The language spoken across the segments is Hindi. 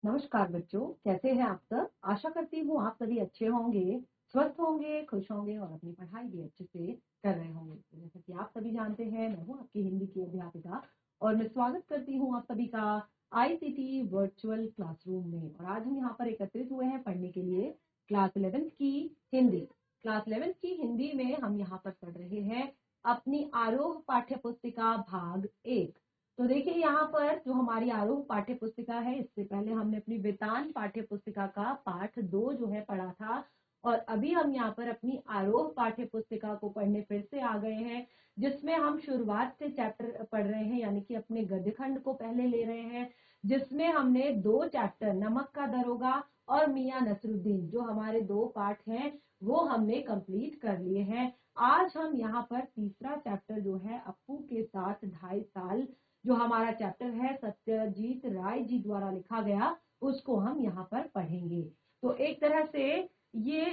नमस्कार बच्चों, कैसे हैं आप सब। आशा करती हूँ आप सभी अच्छे होंगे, स्वस्थ होंगे, खुश होंगे और अपनी पढ़ाई भी अच्छे से कर रहे होंगे। तो जैसा कि आप सभी जानते हैं, मैं हूँ आपकी हिंदी की अध्यापिका और मैं स्वागत करती हूँ आप सभी का आईसीटी वर्चुअल क्लासरूम में। और आज हम यहाँ पर एकत्रित हुए हैं पढ़ने के लिए क्लास 11th की हिंदी। क्लास 11th की हिंदी में हम यहाँ पर पढ़ रहे हैं अपनी आरोह पाठ्य पुस्तिका भाग 1। तो देखिए यहाँ पर जो हमारी आरोह पाठ्य पुस्तिका है, इससे पहले हमने अपनी वेदांत पाठ्य पुस्तिका का पाठ 2 जो है पढ़ा था। और अभी हम यहाँ पर अपनी आरोह पाठ्य पुस्तिका को पढ़ने फिर से आ गए हैं, जिसमें हम शुरुआत से चैप्टर पढ़ रहे हैं, यानी कि अपने गद्य खंड को पहले ले रहे हैं, जिसमें हमने 2 चैप्टर नमक का दरोगा और मियां नसरुद्दीन, जो हमारे 2 पाठ हैं, वो हमने कंप्लीट कर लिए हैं। आज हम यहाँ पर तीसरा चैप्टर जो है अप्पू के साथ 2.5 साल, जो हमारा चैप्टर है सत्यजीत राय जी द्वारा लिखा गया, उसको हम यहाँ पर पढ़ेंगे। तो एक तरह से ये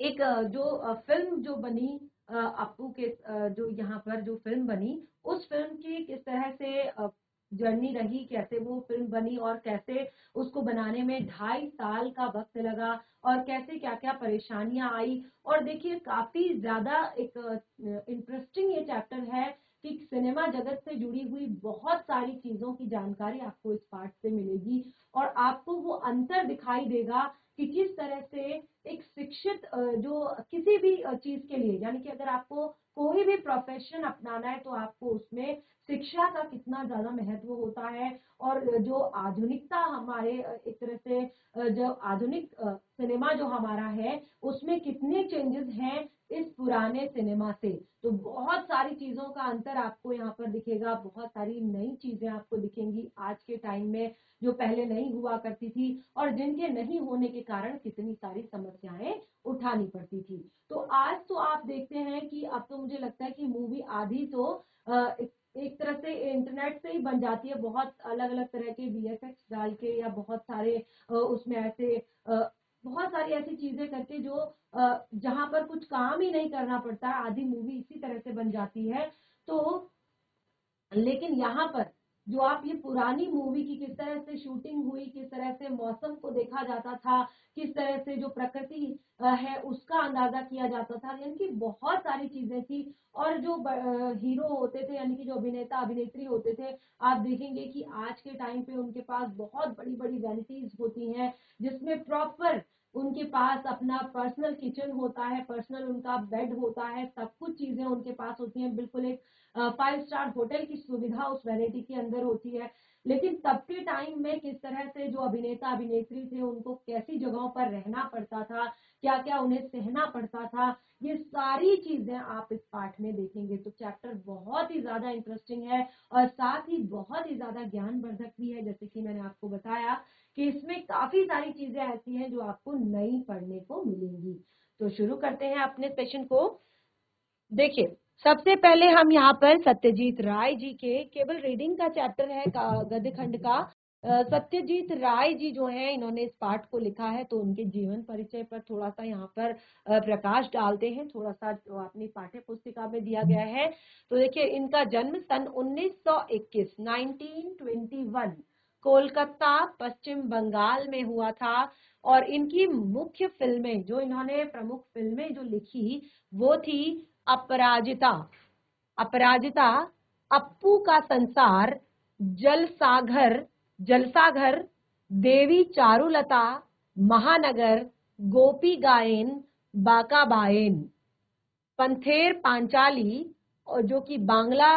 एक जो फिल्म जो बनी अप्पू के जो यहाँ पर जो फिल्म बनी, उस फिल्म की किस तरह से जर्नी रही, कैसे वो फिल्म बनी और कैसे उसको बनाने में 2.5 साल का वक्त लगा और कैसे क्या क्या परेशानियां आई। और देखिए काफी ज्यादा एक इंटरेस्टिंग ये चैप्टर है कि सिनेमा जगत से जुड़ी हुई बहुत सारी चीजों की जानकारी आपको इस पाठ से मिलेगी और आपको वो अंतर दिखाई देगा कि किस तरह से एक शिक्षित जो किसी भी चीज के लिए, यानी कि अगर आपको कोई भी प्रोफेशन अपनाना है तो आपको उसमें शिक्षा का कितना ज्यादा महत्व होता है। और जो आधुनिकता हमारे एक तरह से जो आधुनिक सिनेमा जो हमारा है, उसमें कितने चेंजेस हैं इस पुराने सिनेमा से। तो बहुत सारी चीजों का अंतर आपको यहाँ पर दिखेगा, बहुत सारी नई चीजें आपको दिखेंगी आज के टाइम में, जो पहले नहीं हुआ करती थी और जिनके नहीं होने के कारण कितनी सारी समस्याएं उठानी पड़ती थी। तो आज तो आप देखते हैं कि अब तो मुझे लगता है कि मूवी आधी तो एक तरह से इंटरनेट से ही बन जाती है, बहुत अलग अलग तरह के वीएफएक्स डाल के या बहुत सारे उसमें ऐसे बहुत सारी ऐसी चीजें करके जो जहां पर कुछ काम ही नहीं करना पड़ता, आधी मूवी इसी तरह से बन जाती है। तो लेकिन यहाँ पर जो आप ये पुरानी मूवी की किस तरह से शूटिंग हुई, किस तरह से मौसम को देखा जाता था, किस तरह से जो प्रकृति है उसका अंदाजा किया जाता था, यानी कि बहुत सारी चीजें थी। और जो हीरो होते थे, यानी कि जो अभिनेता अभिनेत्री होते थे, आप देखेंगे कि आज के टाइम पे उनके पास बहुत बड़ी बड़ी वैनिटीज होती हैं, जिसमें प्रॉपर उनके पास अपना पर्सनल किचन होता है, पर्सनल उनका बेड होता है, सब कुछ चीजें उनके पास होती हैं, बिल्कुल एक 5 स्टार होटल की सुविधा उस वैनिटी के अंदर होती है। लेकिन तब के टाइम में किस तरह से जो अभिनेता अभिनेत्री थे उनको कैसी जगहों पर रहना पड़ता था, क्या क्या उन्हें सहना पड़ता था, ये सारी चीजें आप इस पाठ में देखेंगे। तो चैप्टर बहुत ही ज्यादा इंटरेस्टिंग है और साथ ही बहुत ही ज्यादा ज्ञानवर्धक भी है। जैसे कि मैंने आपको बताया कि इसमें काफी सारी चीजें ऐसी हैं जो आपको नई पढ़ने को मिलेंगी। तो शुरू करते हैं अपने सेशन को। देखिए सबसे पहले हम यहाँ पर सत्यजीत राय जी के केवल रीडिंग का चैप्टर है गद्य खंड का। सत्यजीत राय जी जो हैं, इन्होंने इस पाठ को लिखा है, तो उनके जीवन परिचय पर थोड़ा सा यहाँ पर प्रकाश डालते हैं, थोड़ा सा जो अपनी पाठ्य पुस्तिका में दिया गया है। तो देखिए इनका जन्म सन 1921 1921 कोलकाता पश्चिम बंगाल में हुआ था। और इनकी मुख्य फिल्में, जो इन्होंने प्रमुख फिल्में जो लिखी, वो थी अपराजिता, अपराजिता, अप्पू का संसार, जलसाघर, जलसाघर, देवी चारुलता, महानगर, गोपी गायन, बाका बायन, पंथेर पांचाली, और जो कि बांग्ला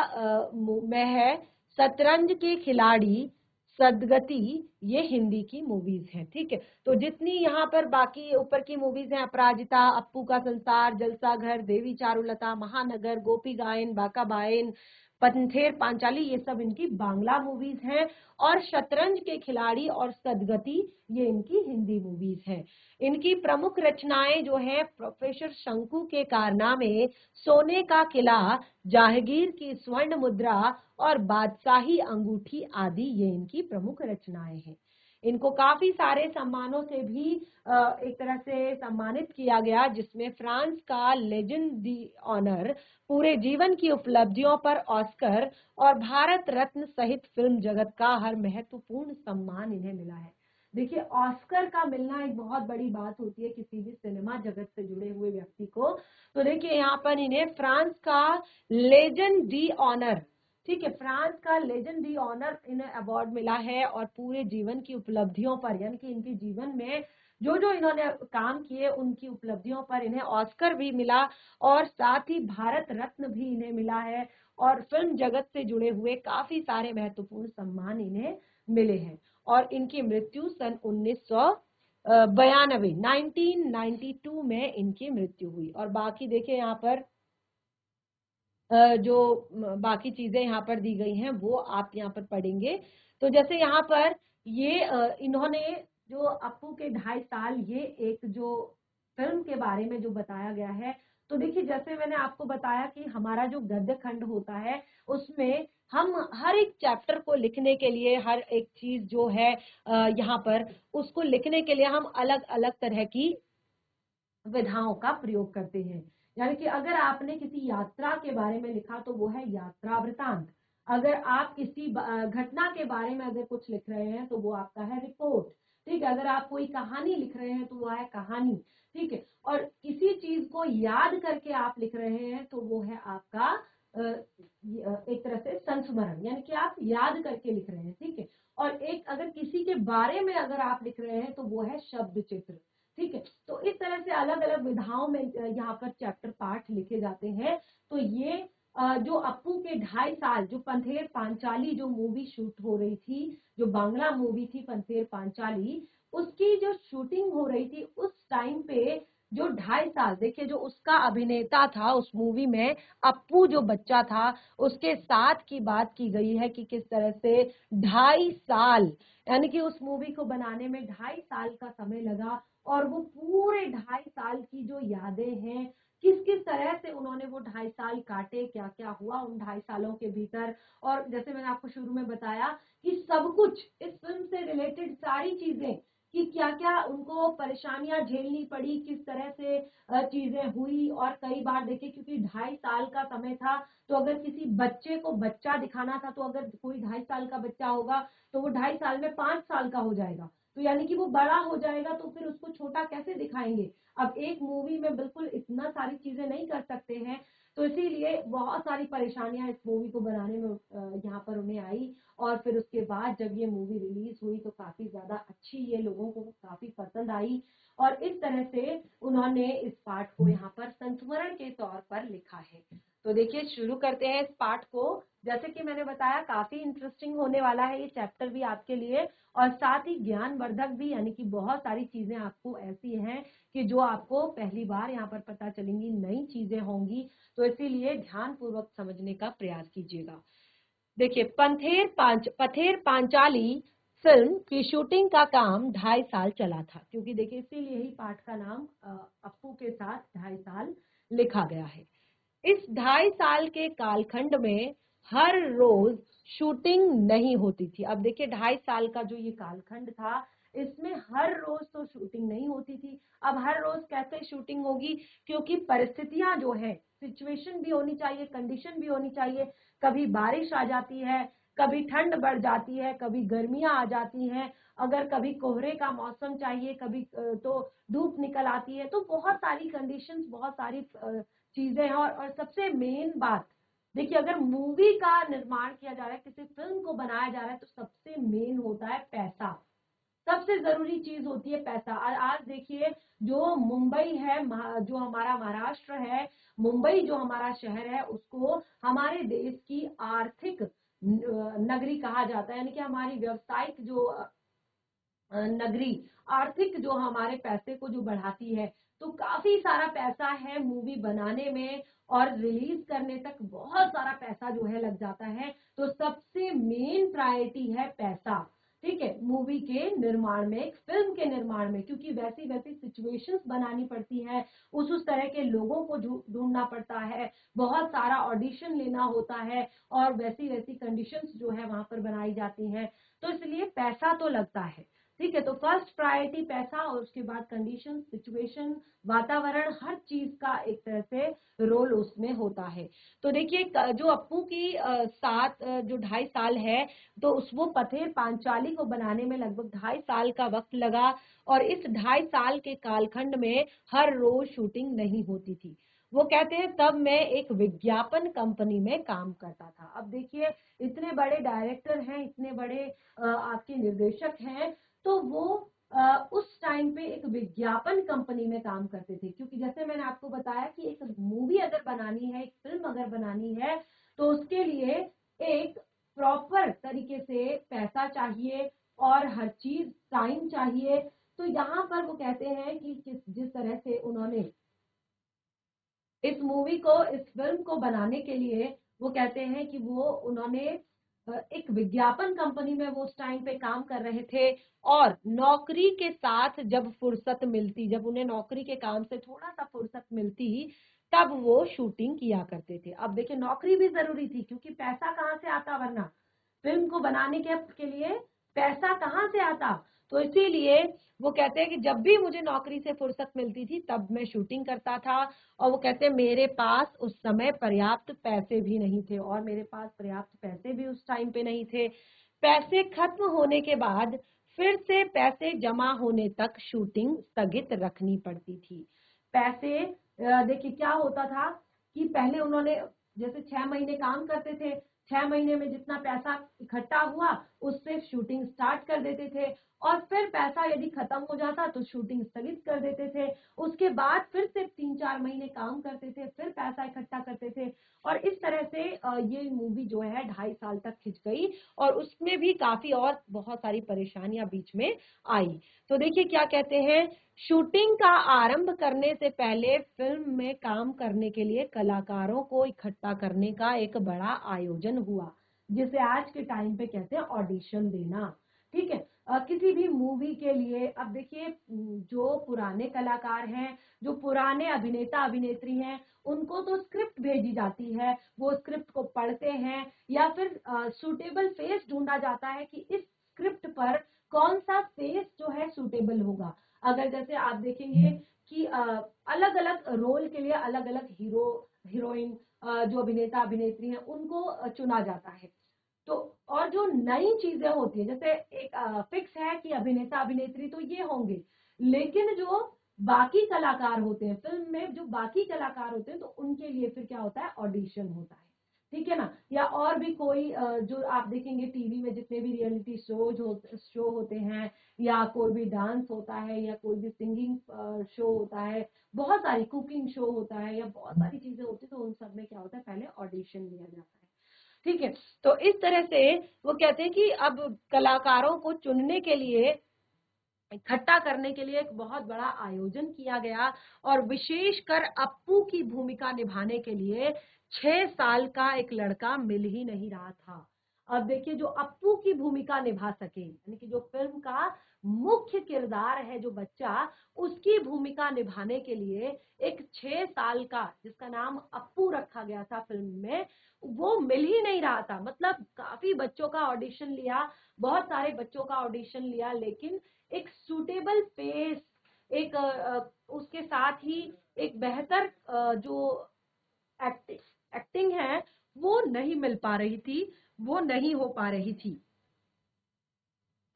में है, शतरंज के खिलाड़ी, सदगति, ये हिंदी की मूवीज हैं। ठीक है, तो जितनी यहाँ पर बाकी ऊपर की मूवीज हैं, अपराजिता, अप्पू का संसार, जलसाघर, देवी चारुलता, महानगर, गोपी गायन, बाका बायन, पंथेर पांचाली, ये सब इनकी बांग्ला मूवीज हैं। और शतरंज के खिलाड़ी और सदगति, ये इनकी हिंदी मूवीज हैं। इनकी प्रमुख रचनाएं जो है प्रोफेसर शंकु के कारनामे, सोने का किला, जहांगीर की स्वर्ण मुद्रा और बादशाही अंगूठी आदि, ये इनकी प्रमुख रचनाएं हैं। इनको काफी सारे सम्मानों से भी एक तरह से सम्मानित किया गया, जिसमें फ्रांस का लेजेंड दी ऑनर, पूरे जीवन की उपलब्धियों पर ऑस्कर और भारत रत्न सहित फिल्म जगत का हर महत्वपूर्ण सम्मान इन्हें मिला है। देखिए, ऑस्कर का मिलना एक बहुत बड़ी बात होती है किसी भी सिनेमा जगत से जुड़े हुए व्यक्ति को। तो देखिए यहाँ पर इन्हें फ्रांस का लेजेंड डी ऑनर, ठीक है, फ्रांस का लेजेंड डी ऑनर इन्हें अवार्ड मिला है, और पूरे जीवन की उपलब्धियों पर, यानी कि इनके जीवन में जो जो इन्होंने काम किए उनकी उपलब्धियों पर इन्हें ऑस्कर भी मिला, और साथ ही भारत रत्न भी इन्हें मिला है, और फिल्म जगत से जुड़े हुए काफी सारे महत्वपूर्ण सम्मान इन्हें मिले हैं। और इनकी मृत्यु सन 1992 में इनकी मृत्यु हुई। और बाकी देखिए यहाँ पर जो बाकी चीजें यहाँ पर दी गई हैं वो आप यहाँ पर पढ़ेंगे। तो जैसे यहाँ पर ये इन्होंने जो अप्पू के 2.5 साल, ये एक जो फिल्म के बारे में जो बताया गया है, तो देखिए जैसे मैंने आपको बताया कि हमारा जो गद्य खंड होता है उसमें हम हर एक चैप्टर को लिखने के लिए, हर एक चीज जो है यहाँ पर उसको लिखने के लिए हम अलग अलग तरह की विधाओं का प्रयोग करते हैं। यानी कि अगर आपने किसी यात्रा के बारे में लिखा तो वो है यात्रा वृतांत, अगर आप किसी घटना के बारे में अगर कुछ लिख रहे हैं तो वो आपका है रिपोर्ट, ठीक है, अगर आप कोई कहानी लिख रहे हैं तो वो है कहानी, ठीक है, और किसी चीज को याद करके आप लिख रहे हैं तो वो है आपका एक तरह से संस्मरण, यानी कि आप याद करके लिख रहे हैं, ठीक है। और एक अगर किसी के बारे में अगर आप लिख रहे हैं तो वो है शब्द चित्र, ठीक है। तो इस तरह से अलग अलग विधाओं में यहाँ पर चैप्टर पाठ लिखे जाते हैं। तो ये जो अप्पू के 2.5 साल, जो पंथेर पांचाली जो मूवी शूट हो रही थी, जो बांग्ला मूवी थी पंथेर पांचाली, उसकी जो शूटिंग हो रही थी उस टाइम पे जो 2.5 साल, देखिए जो उसका अभिनेता था उस मूवी में, अप्पू जो बच्चा था, उसके साथ की बात की गई है कि किस तरह से 2.5 साल, यानी कि उस मूवी को बनाने में 2.5 साल का समय लगा, और वो पूरे 2.5 साल की जो यादें हैं, किस किस तरह से उन्होंने वो 2.5 साल काटे, क्या क्या हुआ उन 2.5 सालों के भीतर। और जैसे मैंने आपको शुरू में बताया कि सब कुछ इस फिल्म से रिलेटेड सारी चीजें, कि क्या क्या उनको परेशानियां झेलनी पड़ी, किस तरह से चीजें हुई। और कई बार देखिए, क्योंकि 2.5 साल का समय था, तो अगर किसी बच्चे को बच्चा दिखाना था, तो अगर कोई 2.5 साल का बच्चा होगा तो वो 2.5 साल में 5 साल का हो जाएगा, तो यानी कि वो बड़ा हो जाएगा, तो फिर उसको छोटा कैसे दिखाएंगे। अब एक मूवी में बिल्कुल इतना सारी चीजें नहीं कर सकते हैं, तो इसीलिए बहुत सारी परेशानियां इस मूवी को बनाने में यहाँ पर उन्हें आई। और फिर उसके बाद जब ये मूवी रिलीज हुई तो काफी ज्यादा अच्छी, ये लोगों को काफी पसंद आई, और इस तरह से उन्होंने इस पाठ को यहाँ पर संस्मरण के तौर पर लिखा है। तो देखिए शुरू करते हैं इस पाठ को। जैसे कि मैंने बताया काफी इंटरेस्टिंग होने वाला है ये चैप्टर भी आपके लिए, और साथ ही ज्ञानवर्धक भी, यानी कि बहुत सारी चीजें आपको ऐसी हैं कि जो आपको पहली बार यहाँ पर पता चलेंगी, नई चीजें होंगी, तो इसीलिए ध्यान पूर्वक समझने का प्रयास कीजिएगा। देखिए, पथेर पांचाली फिल्म की शूटिंग का काम 2.5 साल चला था, क्योंकि देखिए इसीलिए ही पाठ का नाम अप्पू के साथ 2.5 साल लिखा गया है। इस 2.5 साल के कालखंड में हर रोज शूटिंग नहीं होती थी। अब देखिए 2.5 साल का जो ये कालखंड था, इसमें हर रोज तो शूटिंग नहीं होती थी। अब हर रोज कैसे शूटिंग होगी, क्योंकि परिस्थितियां जो है, सिचुएशन भी होनी चाहिए, कंडीशन भी होनी चाहिए। कभी बारिश आ जाती है, कभी ठंड बढ़ जाती है, कभी गर्मियां आ जाती हैं, अगर कभी कोहरे का मौसम चाहिए, कभी तो धूप निकल आती है। तो बहुत सारी कंडीशंस, बहुत सारी चीजें हैं। और सबसे मेन बात, देखिए अगर मूवी का निर्माण किया जा रहा है, किसी फिल्म को बनाया जा रहा है, तो सबसे मेन होता है पैसा। सबसे जरूरी चीज होती है पैसा। और आज देखिए जो मुंबई है, जो हमारा महाराष्ट्र है, मुंबई जो हमारा शहर है, उसको हमारे देश की आर्थिक नगरी कहा जाता है, यानी कि हमारी व्यवसायिक जो नगरी, आर्थिक जो हमारे पैसे को जो बढ़ाती है। तो काफी सारा पैसा है मूवी बनाने में, और रिलीज करने तक बहुत सारा पैसा जो है लग जाता है। तो सबसे मेन प्रायोरिटी है पैसा, ठीक है, मूवी के निर्माण में, एक फिल्म के निर्माण में, क्योंकि वैसी वैसी सिचुएशंस बनानी पड़ती है, उस तरह के लोगों को ढूंढना पड़ता है, बहुत सारा ऑडिशन लेना होता है, और वैसी वैसी कंडीशंस जो है वहां पर बनाई जाती हैं। तो इसलिए पैसा तो लगता है। ठीक है। तो फर्स्ट प्रायोरिटी पैसा और उसके बाद कंडीशन, सिचुएशन, वातावरण, हर चीज का एक तरह से रोल उसमें होता है। तो देखिए जो अप्पू की 2.5 साल है, तो वो पथेर पांचाली को बनाने में लगभग 2.5 साल का वक्त लगा, और इस 2.5 साल के कालखंड में हर रोज शूटिंग नहीं होती थी। वो कहते हैं तब मैं एक विज्ञापन कंपनी में काम करता था। अब देखिए इतने बड़े डायरेक्टर हैं, इतने बड़े आपके निर्देशक हैं, तो वो उस टाइम पे एक विज्ञापन कंपनी में काम करते थे, क्योंकि जैसे मैंने आपको बताया कि एक मूवी अगर बनानी है, एक फिल्म अगर बनानी है, तो उसके लिए एक प्रॉपर तरीके से पैसा चाहिए और हर चीज टाइम चाहिए। तो यहाँ पर वो कहते हैं कि जिस तरह से उन्होंने इस मूवी को, इस फिल्म को बनाने के लिए, वो कहते हैं कि वो उन्होंने एक विज्ञापन कंपनी में वो उस टाइम पे काम कर रहे थे, और नौकरी के साथ जब फुर्सत मिलती, जब उन्हें नौकरी के काम से थोड़ा सा फुर्सत मिलती, तब वो शूटिंग किया करते थे। अब देखिए नौकरी भी जरूरी थी, क्योंकि पैसा कहाँ से आता, वरना फिल्म को बनाने के लिए पैसा कहाँ से आता। तो इसीलिए वो कहते हैं कि जब भी मुझे नौकरी से फुर्सत मिलती थी तब मैं शूटिंग करता था। और वो कहते हैं मेरे पास उस समय पर्याप्त पैसे भी नहीं थे, और मेरे पास पर्याप्त पैसे भी उस टाइम पे नहीं थे। पैसे खत्म होने के बाद फिर से पैसे जमा होने तक शूटिंग स्थगित रखनी पड़ती थी। पैसे देखिए क्या होता था कि पहले उन्होंने जैसे 6 महीने काम करते थे, 6 महीने में जितना पैसा इकट्ठा हुआ उससे शूटिंग स्टार्ट कर देते थे, और फिर पैसा यदि खत्म हो जाता तो शूटिंग स्थगित कर देते थे। उसके बाद फिर से 3-4 महीने काम करते थे, फिर पैसा इकट्ठा करते थे, और इस तरह से ये मूवी जो है 2.5 साल तक खिंच गई, और उसमें भी काफी और बहुत सारी परेशानियां बीच में आई। तो देखिए क्या कहते हैं, शूटिंग का आरंभ करने से पहले फिल्म में काम करने के लिए कलाकारों को इकट्ठा करने का एक बड़ा आयोजन हुआ, जिसे आज के टाइम पे कहते हैं ऑडिशन देना। ठीक है। किसी भी मूवी के लिए अब देखिए जो पुराने कलाकार हैं, जो पुराने अभिनेता अभिनेत्री हैं, उनको तो स्क्रिप्ट भेजी जाती है, वो स्क्रिप्ट को पढ़ते हैं, या फिर सूटेबल फेस ढूंढा जाता है कि इस स्क्रिप्ट पर कौन सा फेस जो है सूटेबल होगा। अगर जैसे आप देखेंगे कि अलग अलग रोल के लिए अलग अलग हीरो हीरोइन, जो अभिनेता अभिनेत्री हैं, उनको चुना जाता है। तो और जो नई चीजें होती है, जैसे एक फिक्स है कि अभिनेता अभिनेत्री तो ये होंगे, लेकिन जो बाकी कलाकार होते हैं फिल्म में, जो बाकी कलाकार होते हैं, तो उनके लिए फिर क्या होता है, ऑडिशन होता है। ठीक है ना। या और भी कोई जो आप देखेंगे टीवी में जितने भी रियलिटी शो होते हैं, या कोई भी डांस होता है, या कोई भी सिंगिंग शो होता है, बहुत सारी कुकिंग शो होता है, या बहुत सारी चीजें होती है, तो उन सब में क्या होता है, पहले ऑडिशन लिया जाता है। ठीक है। तो इस तरह से वो कहते हैं कि अब कलाकारों को चुनने के लिए, इकट्ठा करने के लिए एक बहुत बड़ा आयोजन किया गया, और विशेषकर अप्पू की भूमिका निभाने के लिए 6 साल का एक लड़का मिल ही नहीं रहा था। अब देखिए जो अप्पू की भूमिका निभा सके, यानी कि जो फिल्म का मुख्य किरदार है जो बच्चा, उसकी भूमिका निभाने के लिए एक 6 साल का, जिसका नाम अप्पू रखा गया था फिल्म में, वो मिल ही नहीं रहा था। मतलब काफी बच्चों का ऑडिशन लिया, बहुत सारे बच्चों का ऑडिशन लिया, लेकिन एक सूटेबल फेस, एक उसके साथ ही एक बेहतर जो एक्टिंग है, वो नहीं मिल पा रही थी, वो नहीं हो पा रही थी।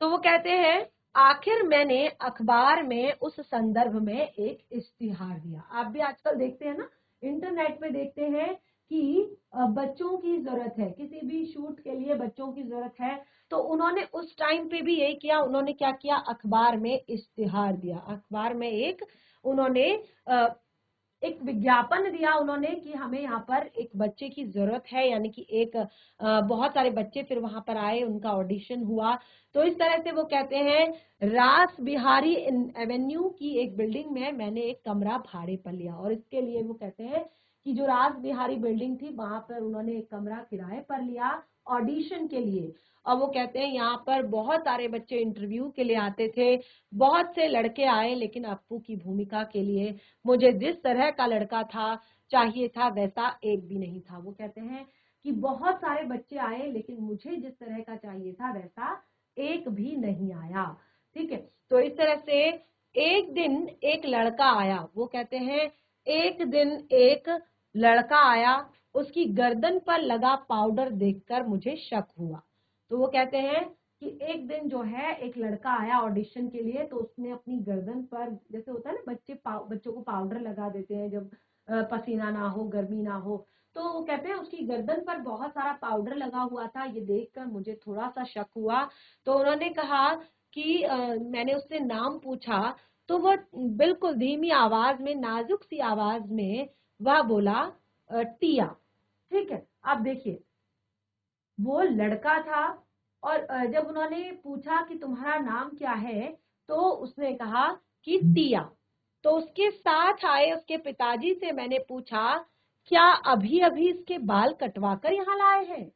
तो वो कहते हैं आखिर मैंने अखबार में उस संदर्भ में एक इश्तिहार दिया। आप भी आजकल देखते हैं ना, इंटरनेट पे देखते हैं कि बच्चों की जरूरत है, किसी भी शूट के लिए बच्चों की जरूरत है, तो उन्होंने उस टाइम पे भी यही किया। उन्होंने क्या किया, अखबार में इश्तिहार दिया, अखबार में एक उन्होंने एक विज्ञापन दिया उन्होंने कि हमें यहाँ पर एक बच्चे की जरूरत है, यानी कि एक बहुत सारे बच्चे फिर वहां पर आए, उनका ऑडिशन हुआ। तो इस तरह से वो कहते हैं रास बिहारी एवेन्यू की एक बिल्डिंग में मैंने एक कमरा भाड़े पर लिया, और इसके लिए वो कहते हैं कि जो रास बिहारी बिल्डिंग थी वहां पर उन्होंने एक कमरा किराए पर लिया ऑडिशन के लिए। और वो कहते हैं यहाँ पर बहुत सारे बच्चे इंटरव्यू के लिए आते थे, बहुत से लड़के आए, लेकिन अप्पू की भूमिका के लिए मुझे जिस तरह का लड़का था चाहिए था वैसा एक भी नहीं था। वो कहते हैं कि बहुत सारे बच्चे आए, लेकिन मुझे जिस तरह का चाहिए था वैसा एक भी नहीं आया। ठीक है। तो इस तरह से एक दिन एक लड़का आया, वो कहते हैं एक दिन एक लड़का आया, उसकी गर्दन पर लगा पाउडर देखकर मुझे शक हुआ। तो वो कहते हैं कि एक दिन जो है एक लड़का आया ऑडिशन के लिए, तो उसने अपनी गर्दन पर, जैसे होता है ना बच्चों को पाउडर लगा देते हैं जब पसीना ना हो, गर्मी ना हो, तो वो कहते हैं उसकी गर्दन पर बहुत सारा पाउडर लगा हुआ था। ये देखकर मुझे थोड़ा सा शक हुआ। तो उन्होंने कहा कि मैंने उससे नाम पूछा, तो वह बिल्कुल धीमी आवाज में, नाजुक सी आवाज में वह बोला टिया। ठीक है। अब देखिए, वो लड़का था और जब उन्होंने पूछा कि तुम्हारा नाम क्या है, तो उसने कहा कि टिया। तो उसके साथ आए उसके पिताजी से मैंने पूछा, क्या अभी अभी इसके बाल कटवा कर यहाँ लाए हैं?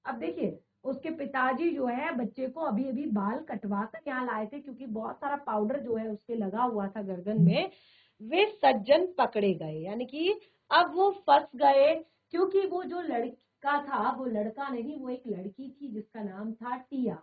अब देखिए, उसके पिताजी जो है बच्चे को अभी अभी बाल कटवा कर यहाँ लाए थे, क्योंकि बहुत सारा पाउडर जो है उसके लगा हुआ था गर्दन में। वे सज्जन पकड़े गए, यानी कि अब वो फंस गए, क्योंकि वो जो लड़का था वो लड़का नहीं, वो एक लड़की थी जिसका नाम था टिया।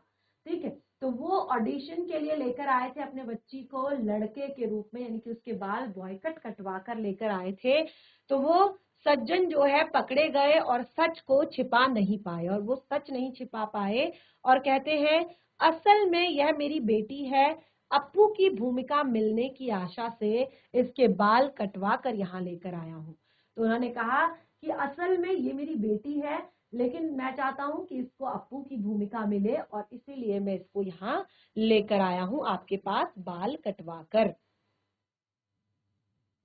ठीक है। तो वो ऑडिशन के लिए लेकर आए थे अपने बच्ची को लड़के के रूप में, यानी कि उसके बाल बॉयकट कटवा कर लेकर आए थे। तो वो सज्जन जो है पकड़े गए और सच को छिपा नहीं पाए, और वो सच नहीं छिपा पाए और कहते हैं असल में यह मेरी बेटी है, अप्पू की भूमिका मिलने की आशा से इसके बाल कटवा कर यहाँ लेकर आया हूँ। तो उन्होंने कहा कि असल में ये मेरी बेटी है, लेकिन मैं चाहता हूँ कि इसको अप्पू की भूमिका मिले, और इसीलिए मैं इसको यहाँ लेकर आया हूँ आपके पास बाल कटवा कर।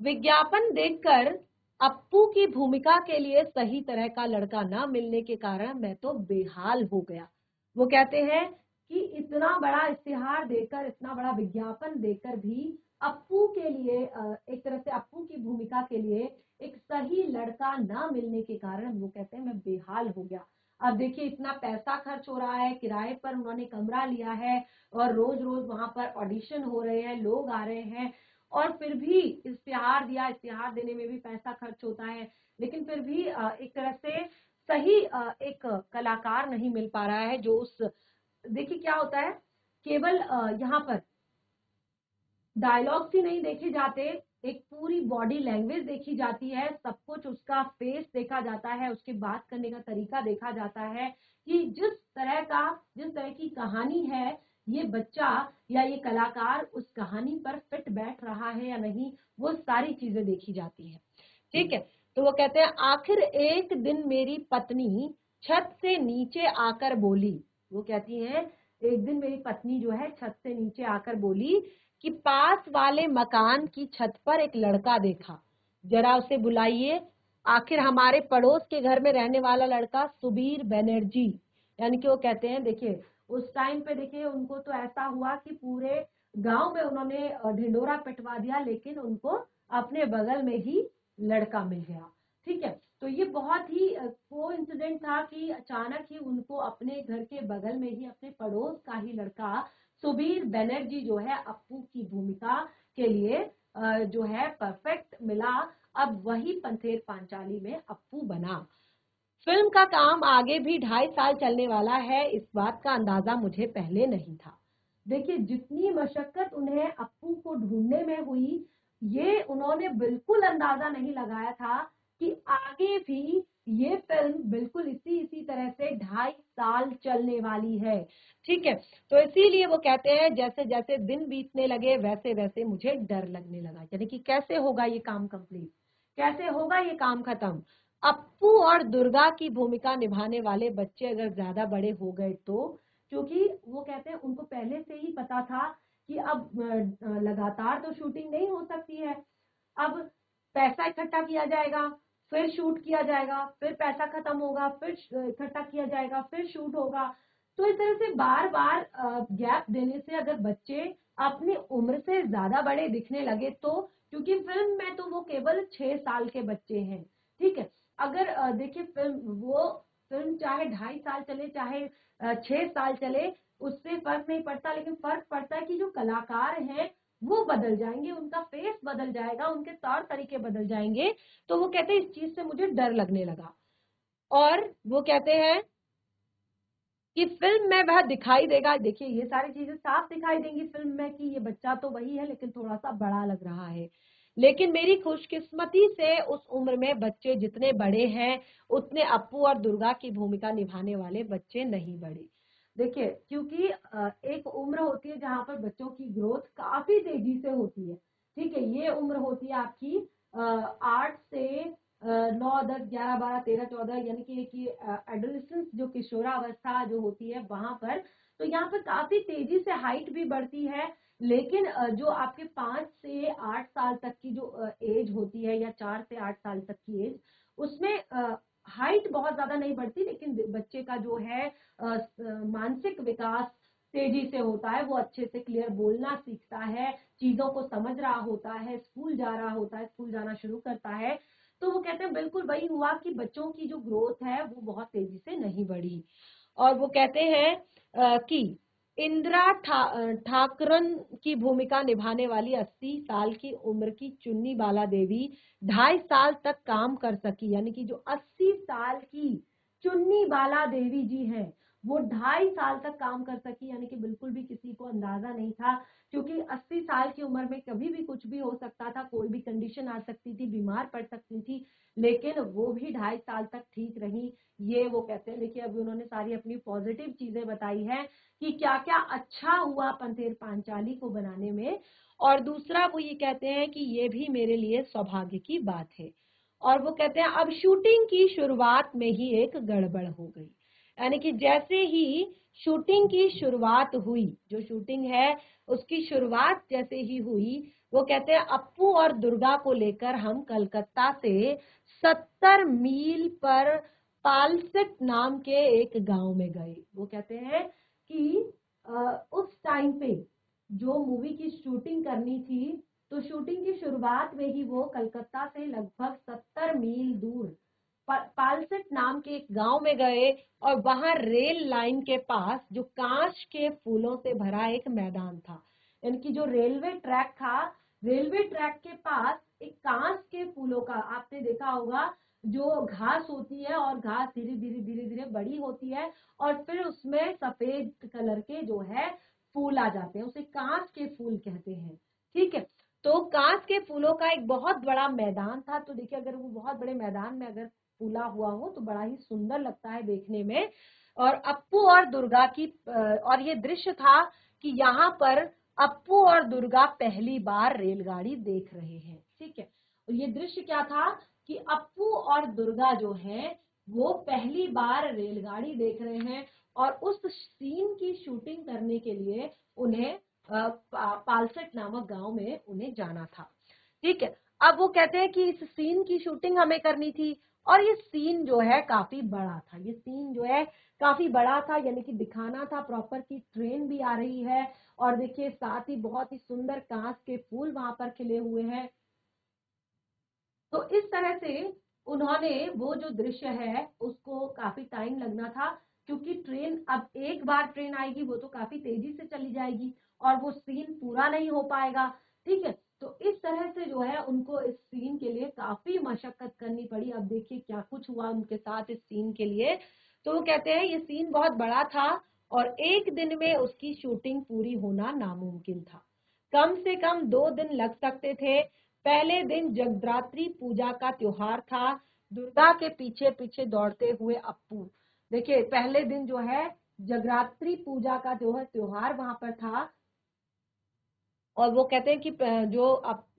विज्ञापन देखकर अप्पू की भूमिका के लिए सही तरह का लड़का न मिलने के कारण मैं तो बेहाल हो गया। वो कहते हैं कि इतना बड़ा इश्तिहार देकर, इतना बड़ा विज्ञापन देकर भी अप्पू के लिए, एक तरह से अप्पू की भूमिका के लिए एक सही लड़का न मिलने के कारण वो कहते हैं मैं बेहाल हो गया। अब देखिए, इतना पैसा खर्च हो रहा है, किराए पर उन्होंने कमरा लिया है और रोज रोज वहां पर ऑडिशन हो रहे हैं, लोग आ रहे हैं, और फिर भी इश्तिहार दिया, इश्तिहार देने में भी पैसा खर्च होता है, लेकिन फिर भी एक तरह से सही एक कलाकार नहीं मिल पा रहा है जो उस, देखिए क्या होता है, केवल यहाँ पर डायलॉग्स ही नहीं देखे जाते, एक पूरी बॉडी लैंग्वेज देखी जाती है, सब कुछ उसका फेस देखा जाता है, उसके बात करने का तरीका देखा जाता है, कि जिस तरह की कहानी है, ये बच्चा या ये कलाकार उस कहानी पर फिट बैठ रहा है या नहीं, वो सारी चीजें देखी जाती है। ठीक है। तो वो कहते हैं आखिर एक दिन मेरी पत्नी छत से नीचे आकर बोली, वो कहती हैं एक दिन मेरी पत्नी जो है छत से नीचे आकर बोली कि पास वाले मकान की छत पर एक लड़का देखा, जरा उसे बुलाइए। आखिर हमारे पड़ोस के घर में रहने वाला लड़का सुबीर बनर्जी, यानी कि वो कहते हैं, देखिए उस टाइम पे देखिए उनको तो ऐसा हुआ कि पूरे गांव में उन्होंने ढिंडोरा पिटवा दिया, लेकिन उनको अपने बगल में ही लड़का मिल गया। ठीक है। तो ये बहुत ही कोइंसिडेंट था कि अचानक ही उनको अपने घर के बगल में ही, अपने पड़ोस का ही लड़का सुबीर बनर्जी जो है अप्पू की भूमिका के लिए जो है परफेक्ट मिला। अब वही पंथेर पांचाली में अप्पू बना। फिल्म का काम आगे भी 2.5 साल चलने वाला है, इस बात का अंदाजा मुझे पहले नहीं था। देखिए, जितनी मशक्कत उन्हें अप्पू को ढूंढने में हुई, ये उन्होंने बिल्कुल अंदाजा नहीं लगाया था कि आगे भी ये फिल्म बिल्कुल इसी इसी तरह से 2.5 साल चलने वाली है। ठीक है। तो इसीलिए वो कहते हैं जैसे जैसे दिन बीतने लगे वैसे वैसे मुझे डर लगने लगा, यानी कि कैसे होगा ये काम कंप्लीट, कैसे होगा ये काम खत्म। अप्पू और दुर्गा की भूमिका निभाने वाले बच्चे अगर ज्यादा बड़े हो गए तो, क्योंकि वो कहते हैं उनको पहले से ही पता था कि अब लगातार तो शूटिंग नहीं हो सकती है, अब पैसा इकट्ठा किया जाएगा, फिर शूट किया जाएगा, फिर पैसा खत्म होगा, फिर इकट्ठा किया जाएगा, फिर शूट होगा। तो इस तरह से बार बार गैप देने से अगर बच्चे अपनी उम्र से ज्यादा बड़े दिखने लगे तो, क्योंकि फिल्म में तो वो केवल 6 साल के बच्चे हैं। ठीक है। अगर देखिए फिल्म चाहे 2.5 साल चले, चाहे 6 साल चले, उससे फर्क नहीं पड़ता, लेकिन फर्क पड़ता है कि जो कलाकार हैं वो बदल जाएंगे, उनका फेस बदल जाएगा, उनके तौर तरीके बदल जाएंगे। तो वो कहते हैं इस चीज से मुझे डर लगने लगा। और वो कहते हैं कि फिल्म में वह दिखाई देगा। देखिए ये सारी चीजें साफ दिखाई देंगी फिल्म में कि ये बच्चा तो वही है लेकिन थोड़ा सा बड़ा लग रहा है। लेकिन मेरी खुशकिस्मती से उस उम्र में बच्चे जितने बड़े हैं उतने अप्पू और दुर्गा की भूमिका निभाने वाले बच्चे नहीं बड़े। देखिए क्योंकि एक उम्र होती है जहां पर बच्चों की ग्रोथ काफी तेजी से होती है। ठीक है, ये उम्र होती है आपकी 8 से 9, 10, 11, 12, 13, 14, यानी कि एडोलेसेंस जो किशोरावस्था जो होती है वहां पर, तो यहाँ पर काफी तेजी से हाइट भी बढ़ती है। लेकिन जो आपके 5 से 8 साल तक की जो एज होती है या 4 से 8 साल तक की एज, उसमें हाइट बहुत ज्यादा नहीं बढ़ती, लेकिन बच्चे का जो है मानसिक विकास तेजी से होता है। वो अच्छे से क्लियर बोलना सीखता है, चीजों को समझ रहा होता है, स्कूल जा रहा होता है, स्कूल जाना शुरू करता है। तो वो कहते हैं बिल्कुल वही हुआ कि बच्चों की जो ग्रोथ है वो बहुत तेजी से नहीं बढ़ी। और वो कहते हैं कि इंदिरा ठाकरन की भूमिका निभाने वाली 80 साल की उम्र की चुन्नी बाला देवी 2.5 साल तक काम कर सकी। यानी कि जो 80 साल की चुन्नी बाला देवी जी हैं वो 2.5 साल तक काम कर सकी। यानी कि बिल्कुल भी किसी को अंदाजा नहीं था, क्योंकि 80 साल की उम्र में कभी भी कुछ भी हो सकता था, कोई भी कंडीशन आ सकती थी, बीमार पड़ सकती थी, लेकिन वो भी 2.5 साल तक ठीक रही। ये वो कहते हैं। देखिए अभी उन्होंने सारी अपनी पॉजिटिव चीजें बताई है कि क्या क्या अच्छा हुआ पंथेर पांचाली को बनाने में। और दूसरा वो ये कहते हैं कि ये भी मेरे लिए सौभाग्य की बात है। और वो कहते हैं अब शूटिंग की शुरुआत में ही एक गड़बड़ हो गई। यानी कि जैसे ही शूटिंग की शुरुआत हुई, जो शूटिंग है उसकी शुरुआत जैसे ही हुई, वो कहते हैं अप्पू और दुर्गा को लेकर हम कलकत्ता से 70 मील पर पालसेट नाम के एक गांव में गए। वो कहते हैं कि उस टाइम पे जो मूवी की शूटिंग करनी थी, तो शूटिंग की शुरुआत में ही वो कलकत्ता से लगभग 70 मील दूर पालसेट नाम के एक गांव में गए। और वहां रेल लाइन के पास जो कांच के फूलों से भरा एक मैदान था, यानी कि जो रेलवे ट्रैक था, रेलवे ट्रैक के पास एक कांच के फूलों का, आपने देखा होगा जो घास होती है और घास धीरे धीरे धीरे धीरे बड़ी होती है और फिर उसमें सफेद कलर के जो है फूल आ जाते हैं, उसे कांच के फूल कहते हैं। ठीक है, तो कांच के फूलों का एक बहुत बड़ा मैदान था। तो देखिए अगर वो बहुत बड़े मैदान में अगर फूला हुआ हो तो बड़ा ही सुंदर लगता है देखने में। और अप्पू और दुर्गा की और ये दृश्य था कि यहाँ पर अप्पू और दुर्गा पहली बार रेलगाड़ी देख रहे हैं। ठीक है, और ये दृश्य क्या था कि अप्पू और दुर्गा जो है वो पहली बार रेलगाड़ी देख रहे हैं। और उस सीन की शूटिंग करने के लिए उन्हें पालसेट नामक गांव में उन्हें जाना था। ठीक है, अब वो कहते हैं कि इस सीन की शूटिंग हमें करनी थी और ये सीन जो है काफी बड़ा था। ये सीन जो है काफी बड़ा था, यानी कि दिखाना था प्रॉपर की ट्रेन भी आ रही है और देखिए साथ ही बहुत ही सुंदर कांच के फूल वहां पर खिले हुए हैं। तो इस तरह से उन्होंने वो जो दृश्य है उसको काफी टाइम लगना था, क्योंकि ट्रेन अब एक बार ट्रेन आएगी वो तो काफी तेजी से चली जाएगी और वो सीन पूरा नहीं हो पाएगा। ठीक है, तो इस तरह से जो है उनको इस सीन के लिए काफी मशक्कत करनी पड़ी। अब देखिए क्या कुछ हुआ उनके साथ इस सीन के लिए। तो वो कहते हैं ये सीन बहुत बड़ा था और एक दिन में उसकी शूटिंग पूरी होना नामुमकिन था। कम से कम 2 दिन लग सकते थे। पहले दिन जगद्धात्री पूजा का त्योहार था। दुर्गा के पीछे पीछे दौड़ते हुए अप्पू। देखिए पहले दिन जो है जगद्धात्री पूजा का त्योहार वहां पर था और वो कहते हैं कि जो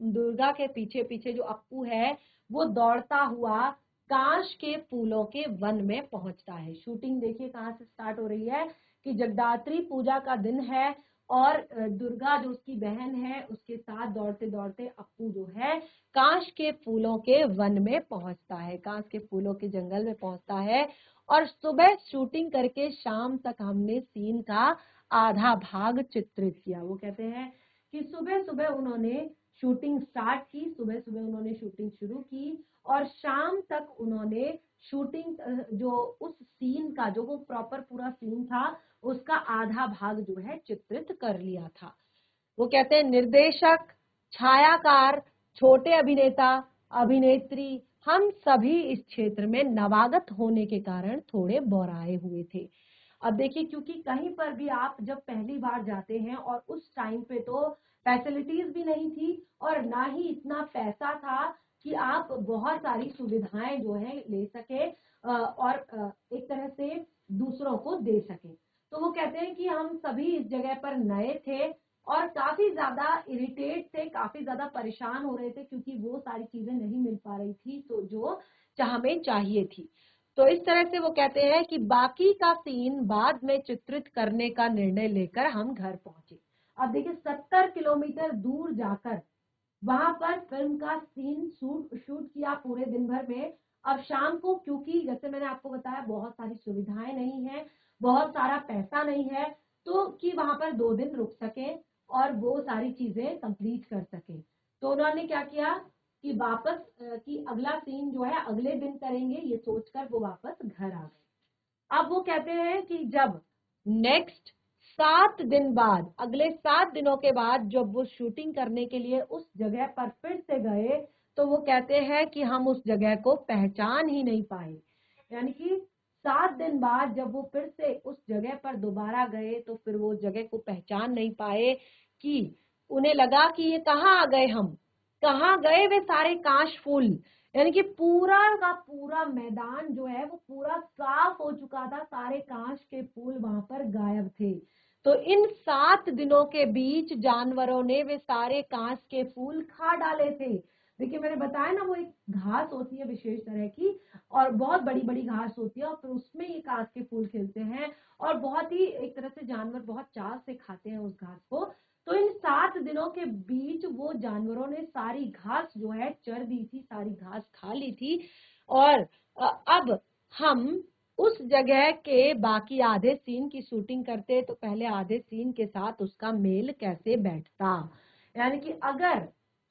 दुर्गा के पीछे पीछे जो अप्पू है वो दौड़ता हुआ कांच के फूलों के वन में पहुंचता है। शूटिंग देखिए कहाँ से स्टार्ट हो रही है कि जगद्धात्री पूजा का दिन है और दुर्गा जो उसकी बहन है उसके साथ दौड़ते दौड़ते अप्पू जो है कांच के फूलों के वन में पहुंचता है, कांच के फूलों के जंगल में पहुंचता है। और सुबह शूटिंग करके शाम तक हमने सीन का आधा भाग चित्रित किया। वो कहते हैं कि सुबह सुबह उन्होंने शूटिंग स्टार्ट की, सुबह सुबह उन्होंने शूटिंग शुरू की और शाम तक उन्होंने शूटिंग जो उस सीन का जो वो प्रॉपर पूरा सीन था उसका आधा भाग जो है चित्रित कर लिया था। वो कहते हैं निर्देशक, छायाकार, छोटे अभिनेता, अभिनेत्री, हम सभी इस क्षेत्र में नवागत होने के कारण थोड़े बौराए हुए थे। अब देखिए, क्योंकि कहीं पर भी आप जब पहली बार जाते हैं और उस टाइम पे तो फैसिलिटीज भी नहीं थी और ना ही इतना पैसा था कि आप बहुत सारी सुविधाएं जो है ले सके और एक तरह से दूसरों को दे सके। तो वो कहते हैं कि हम सभी इस जगह पर नए थे और काफी ज्यादा इरिटेट थे, काफी ज्यादा परेशान हो रहे थे, क्योंकि वो सारी चीजें नहीं मिल पा रही थी तो जो हमें चाहिए थी। तो इस तरह से वो कहते हैं कि बाकी का सीन बाद में चित्रित करने का निर्णय लेकर हम घर पहुंचे। अब देखिए, 70 किलोमीटर दूर जाकर वहां पर फिल्म का सीन शूट किया पूरे दिन भर में। अब शाम को, क्योंकि जैसे मैंने आपको बताया बहुत सारी सुविधाएं नहीं है, बहुत सारा पैसा नहीं है, तो कि वहां पर 2 दिन रुक सके और वो सारी चीजें कंप्लीट कर सके, तो उन्होंने क्या किया कि वापस कि अगला सीन जो है अगले दिन करेंगे, ये सोचकर वो वापस घर आ गए। अब वो कहते हैं कि जब नेक्स्ट 7 दिन बाद, अगले 7 दिनों के बाद जब वो शूटिंग करने के लिए उस जगह पर फिर से गए, तो वो कहते हैं कि हम उस जगह को पहचान ही नहीं पाए। यानी कि 7 दिन बाद जब वो फिर से उस जगह पर दोबारा गए तो फिर वो जगह को पहचान नहीं पाए, कि उन्हें लगा कि ये कहाँ आ गए, हम कहाँ गए वे सारे काश फूल। यानी कि पूरा का पूरा मैदान जो है वो पूरा साफ हो चुका था, सारे कांच के फूल वहां पर गायब थे। तो इन 7 दिनों के बीच जानवरों ने वे सारे कांच के फूल खा डाले थे। देखिए, मैंने बताया ना, वो एक घास होती है विशेष तरह की और बहुत बड़ी बड़ी घास होती है और फिर उसमें ये कांच के फूल खिलते हैं और बहुत ही एक तरह से जानवर बहुत चाव से खाते हैं उस घास को। तो इन 7 दिनों के बीच वो जानवरों ने सारी घास जो है चर दी थी, सारी घास खा ली थी। और अब हम उस जगह के बाकी आधे सीन की शूटिंग करते तो पहले आधे सीन के साथ उसका मेल कैसे बैठता। यानी कि अगर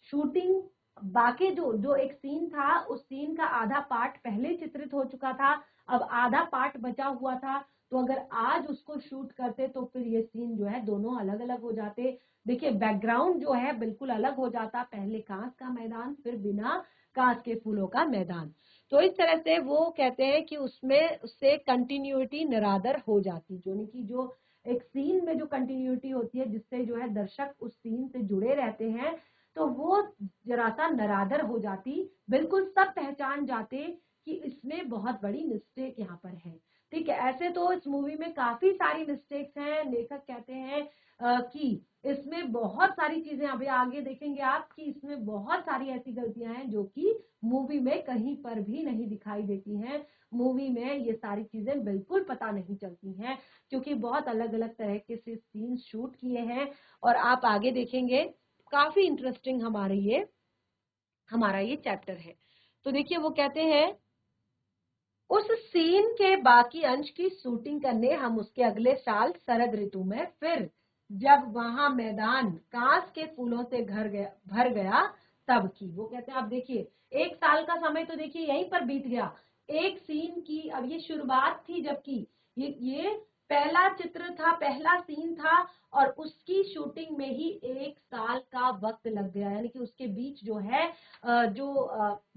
शूटिंग बाकी जो जो एक सीन था, उस सीन का आधा पार्ट पहले चित्रित हो चुका था, अब आधा पार्ट बचा हुआ था, तो अगर आज उसको शूट करते तो फिर ये सीन जो है दोनों अलग अलग हो जाते। देखिए, बैकग्राउंड जो है बिल्कुल अलग हो जाता, पहले कांच का मैदान, फिर बिना कांच के फूलों का मैदान। तो इस तरह से वो कहते हैं कि उसमें उससे कंटिन्यूटी निरादर हो जाती, जो कि जो एक सीन में जो कंटिन्यूटी होती है जिससे जो है दर्शक उस सीन से जुड़े रहते हैं, तो वो जरा सा निरादर हो जाती, बिल्कुल सब पहचान जाते कि इसमें बहुत बड़ी मिस्टेक यहाँ पर है। ठीक है, ऐसे तो इस मूवी में काफी सारी मिस्टेक्स हैं। लेखक कहते हैं कि इसमें बहुत सारी चीजें, अभी आगे देखेंगे आप कि इसमें बहुत सारी ऐसी गलतियां हैं जो कि मूवी में कहीं पर भी नहीं दिखाई देती हैं। मूवी में ये सारी चीजें बिल्कुल पता नहीं चलती हैं, क्योंकि बहुत अलग अलग तरह के से सीन शूट किए हैं। और आप आगे देखेंगे, काफी इंटरेस्टिंग हमारा ये चैप्टर है। तो देखिए, वो कहते हैं उस सीन के बाकी अंश की शूटिंग करने हम उसके अगले साल शरद ऋतु में फिर, जब वहां मैदान कांच के फूलों से भर गया तब की। वो कहते हैं, अब देखिए 1 साल का समय तो देखिए यहीं पर बीत गया एक सीन की। अब ये शुरुआत थी, जबकि ये पहला चित्र था, पहला सीन था और उसकी शूटिंग में ही 1 साल का वक्त लग गया। यानी कि उसके बीच जो है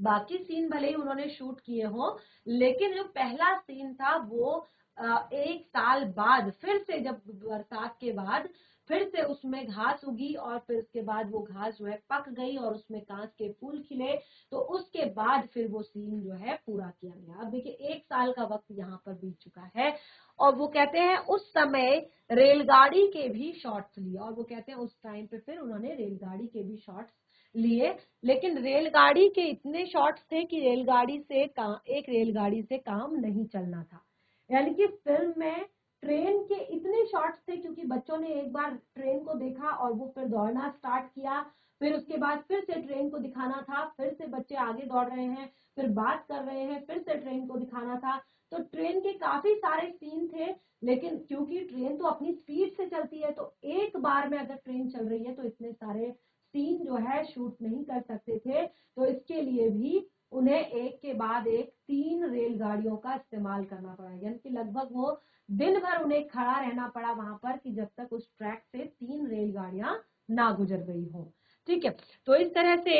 बाकी सीन भले ही उन्होंने शूट किए हों, लेकिन जो पहला सीन था वो 1 साल बाद फिर से, जब बरसात के बाद फिर से उसमें घास उगी और फिर उसके बाद वो घास जो है पक गई और उसमें कांच के फूल खिले, तो उसके बाद फिर वो सीन जो है पूरा किया गया। अब देखिए 1 साल का वक्त यहाँ पर बीत चुका है और वो कहते हैं उस समय रेलगाड़ी के भी शॉट्स लिए, और वो कहते हैं उस टाइम पे फिर उन्होंने रेलगाड़ी के भी शॉट्स लिए, लेकिन रेलगाड़ी के इतने शॉट्स थे कि एक रेलगाड़ी से काम नहीं चलना था। यानी कि फिल्म में ट्रेन के इतने शॉट्स थे, क्योंकि बच्चों ने एक बार ट्रेन को देखा और वो फिर दौड़ना स्टार्ट किया, फिर उसके बाद फिर से ट्रेन को दिखाना था, फिर से बच्चे आगे दौड़ रहे हैं, फिर बात कर रहे हैं, फिर से ट्रेन को दिखाना था। तो ट्रेन के काफी सारे सीन थे, लेकिन क्योंकि ट्रेन तो अपनी स्पीड से चलती है, तो एक बार में अगर ट्रेन चल रही है तो इतने सारे सीन जो है शूट नहीं कर सकते थे। तो इसके लिए भी उन्हें एक के बाद एक 3 रेलगाड़ियों का इस्तेमाल करना पड़ा, यानी कि लगभग वो दिन भर उन्हें खड़ा रहना पड़ा वहां पर कि जब तक उस ट्रैक से 3 रेलगाड़ियां ना गुजर गई हो। ठीक है, तो इस तरह से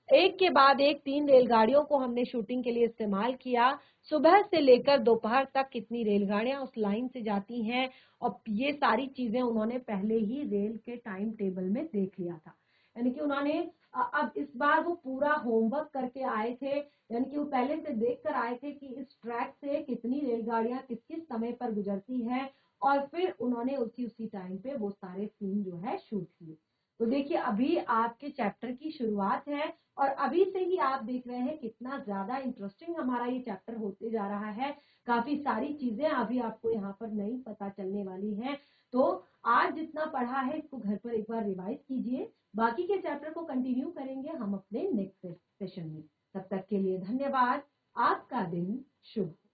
एक के बाद एक 3 रेलगाड़ियों को हमने शूटिंग के लिए इस्तेमाल किया। सुबह से लेकर दोपहर तक कितनी रेलगाड़ियां उस लाइन से जाती हैं, और ये सारी चीजें उन्होंने पहले ही रेल के टाइम टेबल में देख लिया था। यानी कि उन्होंने अब इस बार वो पूरा होमवर्क करके आए थे, यानी कि वो पहले से देख कर आए थे कि इस ट्रैक से कितनी रेलगाड़ियां किस किस समय पर गुजरती हैं, और फिर उन्होंने उसी उसी टाइम पे वो सारे सीन जो है शूट किए। तो देखिए अभी आपके चैप्टर की शुरुआत है, और अभी से ही आप देख रहे हैं कितना ज्यादा इंटरेस्टिंग हमारा ये चैप्टर होते जा रहा है। काफी सारी चीजें अभी आपको यहाँ पर नई पता चलने वाली हैं। तो आज जितना पढ़ा है इसको घर पर एक बार रिवाइज कीजिए। बाकी के चैप्टर को कंटिन्यू करेंगे हम अपने नेक्स्ट सेशन में। तब तक के लिए धन्यवाद। आपका दिन शुभ हो।